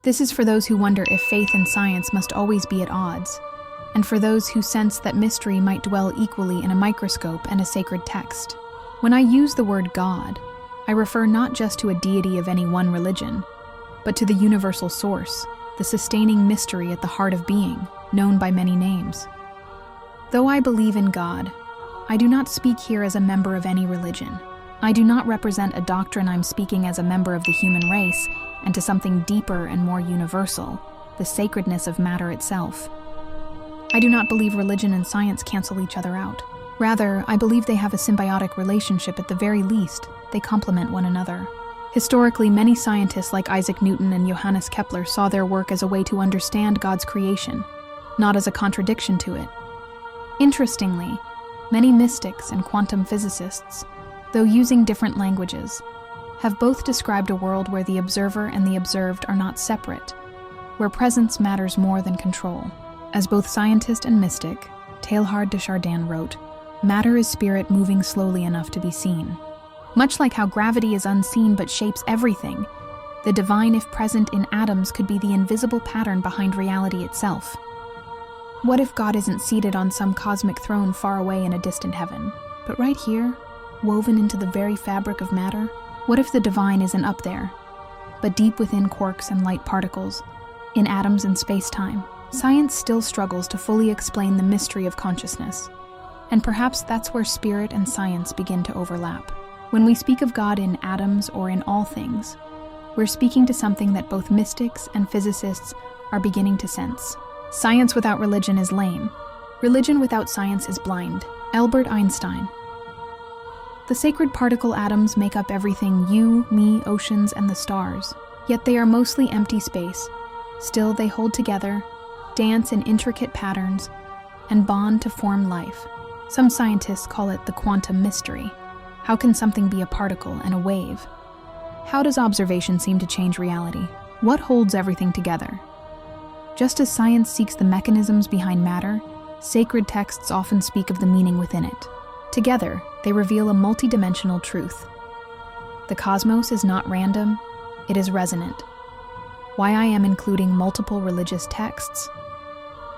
This is for those who wonder if faith and science must always be at odds, and for those who sense that mystery might dwell equally in a microscope and a sacred text. When I use the word God, I refer not just to a deity of any one religion, but to the universal source, the sustaining mystery at the heart of being, known by many names. Though I believe in God, I do not speak here as a member of any religion. I do not represent a doctrine. I'm speaking as a member of the human race and to something deeper and more universal, the sacredness of matter itself. I do not believe religion and science cancel each other out. Rather, I believe they have a symbiotic relationship. At the very least, they complement one another. Historically, many scientists like Isaac Newton and Johannes Kepler saw their work as a way to understand God's creation, not as a contradiction to it. Interestingly, many mystics and quantum physicists, though using different languages, have both described a world where the observer and the observed are not separate, where presence matters more than control. As both scientist and mystic, Teilhard de Chardin wrote, "Matter is spirit moving slowly enough to be seen." Much like how gravity is unseen but shapes everything, the divine, if present in atoms, could be the invisible pattern behind reality itself. What if God isn't seated on some cosmic throne far away in a distant heaven, but right here, woven into the very fabric of matter? What if the divine isn't up there, but deep within quarks and light particles, in atoms and space-time? Science still struggles to fully explain the mystery of consciousness, and perhaps that's where spirit and science begin to overlap. When we speak of God in atoms or in all things, we're speaking to something that both mystics and physicists are beginning to sense. Science without religion is lame. Religion without science is blind. Albert Einstein. The sacred particle atoms make up everything: you, me, oceans, and the stars. Yet they are mostly empty space. Still, they hold together, dance in intricate patterns, and bond to form life. Some scientists call it the quantum mystery. How can something be a particle and a wave? How does observation seem to change reality? What holds everything together? Just as science seeks the mechanisms behind matter, sacred texts often speak of the meaning within it. Together, they reveal a multidimensional truth. The cosmos is not random, it is resonant. Why I am including multiple religious texts?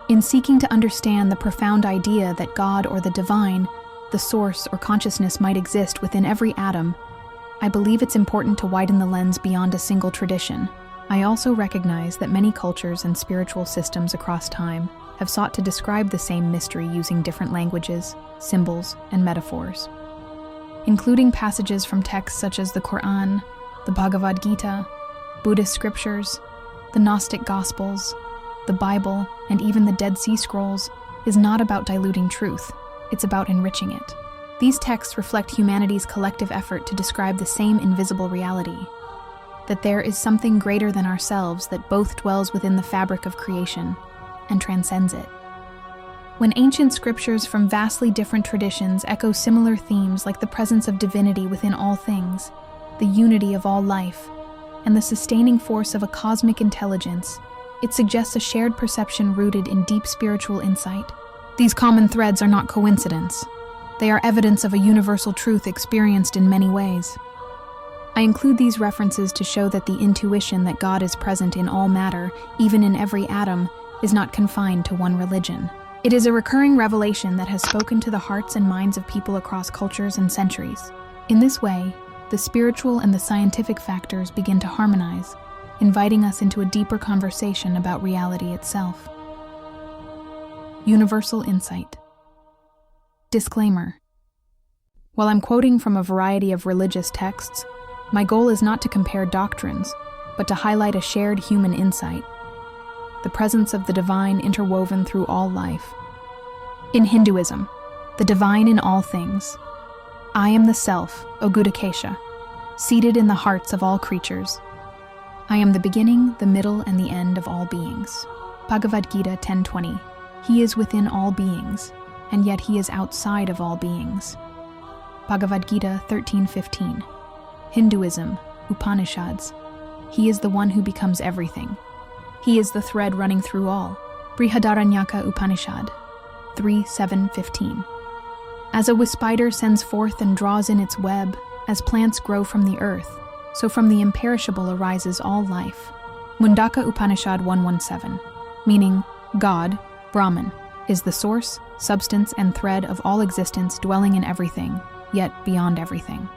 In seeking to understand the profound idea that God or the divine, the source or consciousness, might exist within every atom, I believe it's important to widen the lens beyond a single tradition. I also recognize that many cultures and spiritual systems across time have sought to describe the same mystery using different languages, symbols, and metaphors. Including passages from texts such as the Quran, the Bhagavad Gita, Buddhist scriptures, the Gnostic Gospels, the Bible, and even the Dead Sea Scrolls is not about diluting truth. It's about enriching it. These texts reflect humanity's collective effort to describe the same invisible reality, that there is something greater than ourselves that both dwells within the fabric of creation and transcends it. When ancient scriptures from vastly different traditions echo similar themes like the presence of divinity within all things, the unity of all life, and the sustaining force of a cosmic intelligence, it suggests a shared perception rooted in deep spiritual insight. These common threads are not coincidence. They are evidence of a universal truth experienced in many ways. I include these references to show that the intuition that God is present in all matter, even in every atom, is not confined to one religion. It is a recurring revelation that has spoken to the hearts and minds of people across cultures and centuries. In this way, the spiritual and the scientific factors begin to harmonize, inviting us into a deeper conversation about reality itself. Universal insight. Disclaimer. While I'm quoting from a variety of religious texts, my goal is not to compare doctrines, but to highlight a shared human insight, the presence of the divine interwoven through all life. In Hinduism, the divine in all things. I am the self, O Gudakesha, seated in the hearts of all creatures. I am the beginning, the middle, and the end of all beings. Bhagavad Gita 10:20. He is within all beings, and yet he is outside of all beings. Bhagavad Gita 13:15. Hinduism, Upanishads. He is the one who becomes everything. He is the thread running through all. Brihadaranyaka Upanishad 3:7-15. As a spider sends forth and draws in its web, as plants grow from the earth, so from the imperishable arises all life. Mundaka Upanishad 117, meaning God, Brahman, is the source, substance, and thread of all existence dwelling in everything, yet beyond everything.